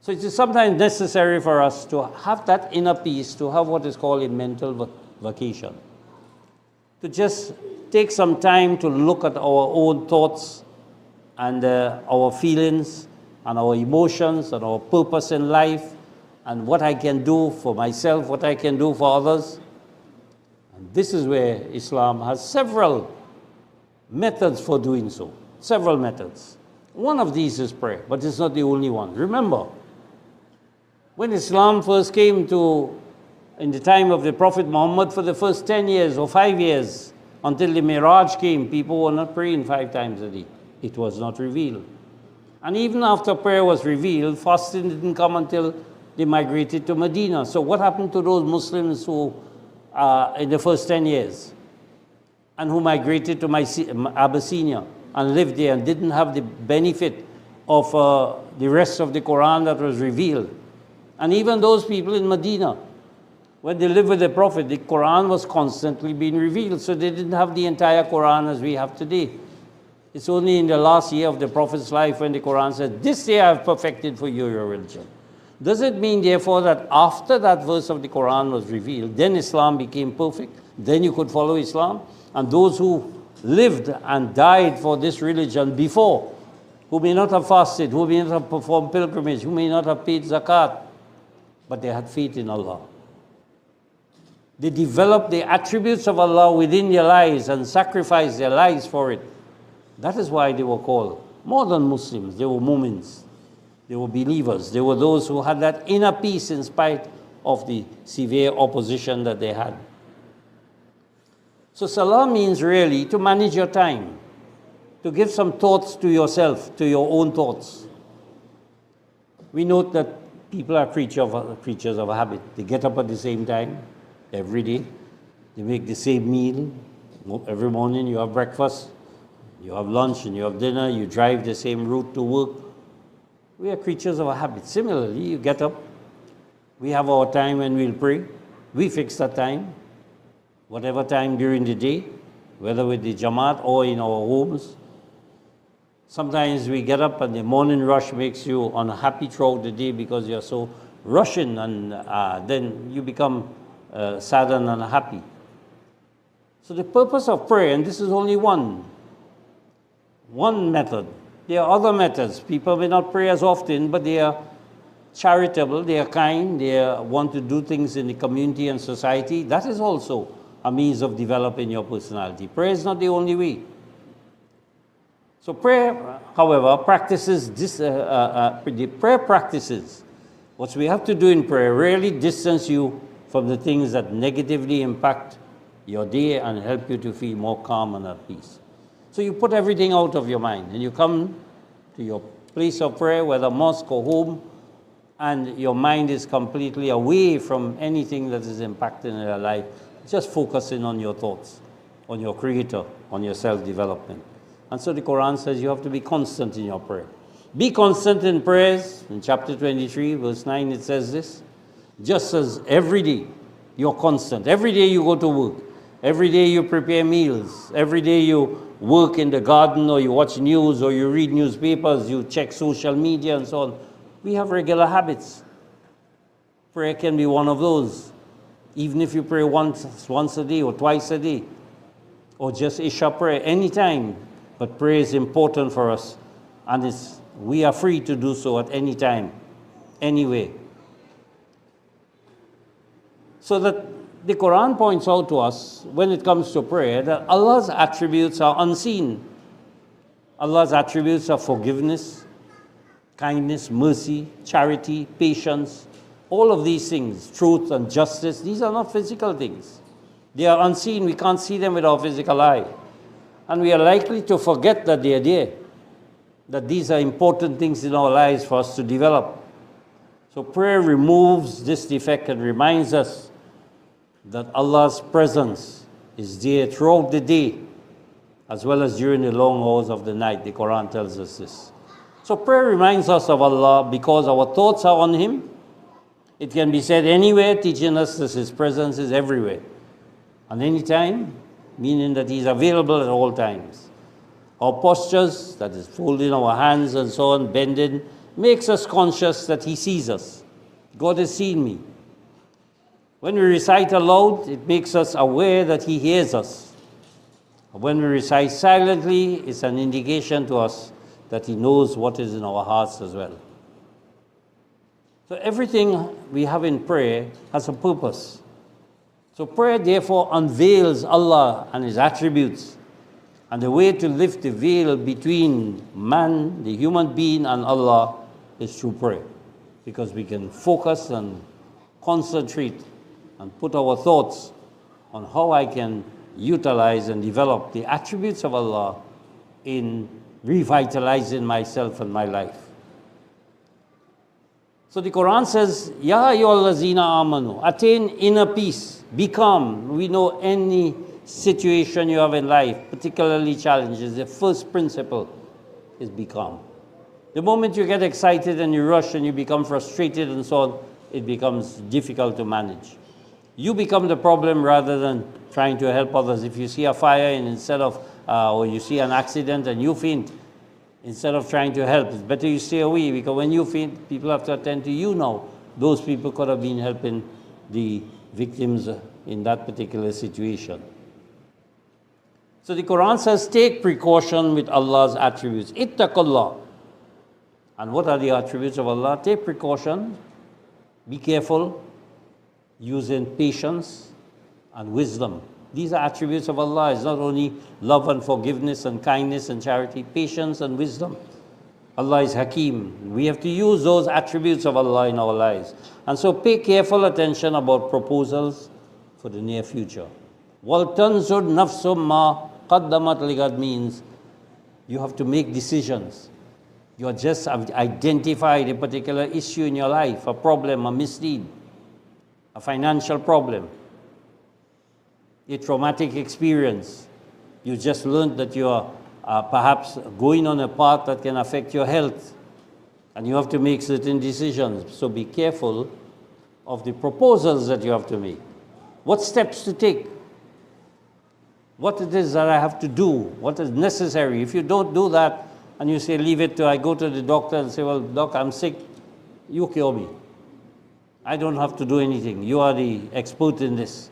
So it is sometimes necessary for us to have that inner peace, to have what is called a mental vacation. To just take some time to look at our own thoughts and our feelings and our emotions and our purpose in life and what I can do for myself, what I can do for others. And this is where Islam has several methods for doing so, several methods. One of these is prayer, but it's not the only one. Remember, when Islam first came in the time of the Prophet Muhammad, for the first 10 years or 5 years, until the Miraj came, people were not praying 5 times a day. It was not revealed. And even after prayer was revealed, fasting didn't come until they migrated to Medina. So what happened to those Muslims who, in the first 10 years, and who migrated to Abyssinia and lived there and didn't have the benefit of the rest of the Quran that was revealed? And even those people in Medina, when they lived with the Prophet, the Quran was constantly being revealed, so they didn't have the entire Quran as we have today. It's only in the last year of the Prophet's life when the Quran said, "This day I have perfected for you your religion." Does it mean, therefore, that after that verse of the Quran was revealed, then Islam became perfect? Then you could follow Islam? And those who lived and died for this religion before, who may not have fasted, who may not have performed pilgrimage, who may not have paid zakat, but they had faith in Allah. They developed the attributes of Allah within their lives and sacrificed their lives for it. That is why they were called more than Muslims. They were mu'mins. They were believers. They were those who had that inner peace in spite of the severe opposition that they had. So salah means really to manage your time, to give some thoughts to yourself, to your own thoughts. We note that people are creatures of habit. They get up at the same time every day. They make the same meal. Every morning you have breakfast, you have lunch, and you have dinner. You drive the same route to work. We are creatures of a habit. Similarly, you get up. We have our time when we'll pray. We fix that time. Whatever time during the day, whether with the Jamaat or in our homes. Sometimes we get up and the morning rush makes you unhappy throughout the day because you're so rushing, and then you become sad and unhappy. So the purpose of prayer, and this is only one method. There are other methods. People may not pray as often, but they are charitable, they are kind, they want to do things in the community and society. That is also a means of developing your personality. Prayer is not the only way. So prayer, however, practices the prayer practices. What we have to do in prayer really distance you from the things that negatively impact your day and help you to feel more calm and at peace. So you put everything out of your mind and you come to your place of prayer, whether mosque or home, and your mind is completely away from anything that is impacting your life, just focusing on your thoughts, on your Creator, on your self-development. And so the Quran says you have to be constant in your prayer. Be constant in prayers. In chapter 23, verse 9, it says this: just as every day you're constant, every day you go to work, every day you prepare meals, every day you work in the garden, or you watch news, or you read newspapers, you check social media and so on. We have regular habits. Prayer can be one of those. Even if you pray once a day or twice a day, or just Isha prayer, anytime. But prayer is important for us, and we are free to do so at any time, anyway. So that the Quran points out to us, when it comes to prayer, that Allah's attributes are unseen. Allah's attributes are forgiveness, kindness, mercy, charity, patience, all of these things, truth and justice. These are not physical things. They are unseen. We can't see them with our physical eye. And we are likely to forget that they are there, that these are important things in our lives for us to develop. So prayer removes this defect and reminds us that Allah's presence is there throughout the day, as well as during the long hours of the night. The Quran tells us this. So prayer reminds us of Allah because our thoughts are on Him. It can be said anywhere, teaching us that His presence is everywhere, and any time, meaning that He is available at all times. Our postures, that is folding our hands and so on, bending makes us conscious that He sees us. God has seen me. When we recite aloud, it makes us aware that He hears us. When we recite silently, it's an indication to us that He knows what is in our hearts as well. So everything we have in prayer has a purpose. So prayer therefore unveils Allah and His attributes. And the way to lift the veil between man, the human being, and Allah is through prayer. Because we can focus and concentrate and put our thoughts on how I can utilize and develop the attributes of Allah in revitalizing myself and my life. So the Quran says, Ya ayyuhallazina amanu, attain inner peace, be calm. We know any situation you have in life, particularly challenges, the first principle is be calm. The moment you get excited and you rush and you become frustrated and so on, it becomes difficult to manage. You become the problem rather than trying to help others. If you see a fire and instead of, or you see an accident and you faint, instead of trying to help, it's better you stay away, because when you faint, people have to attend to you now. Those people could have been helping the victims in that particular situation. So the Quran says, take precaution with Allah's attributes. Ittaqullah. And what are the attributes of Allah? Take precaution, be careful, using patience and wisdom. These are attributes of Allah. It's not only love and forgiveness and kindness and charity, patience and wisdom. Allah is Hakim. We have to use those attributes of Allah in our lives. And so pay careful attention about proposals for the near future. وَلْتَنْزُرْ نَفْسٌ مَا قَدَّمَتْ لِغَدْ means you have to make decisions. You have just identified a particular issue in your life, a problem, a misdeed, a financial problem, a traumatic experience. You just learned that you are perhaps going on a path that can affect your health, and you have to make certain decisions. So be careful of the proposals that you have to make. What steps to take? What it is that I have to do? What is necessary? If you don't do that, and you say, leave it to, I go to the doctor and say, well, doc, I'm sick, you cure me. I don't have to do anything. You are the expert in this.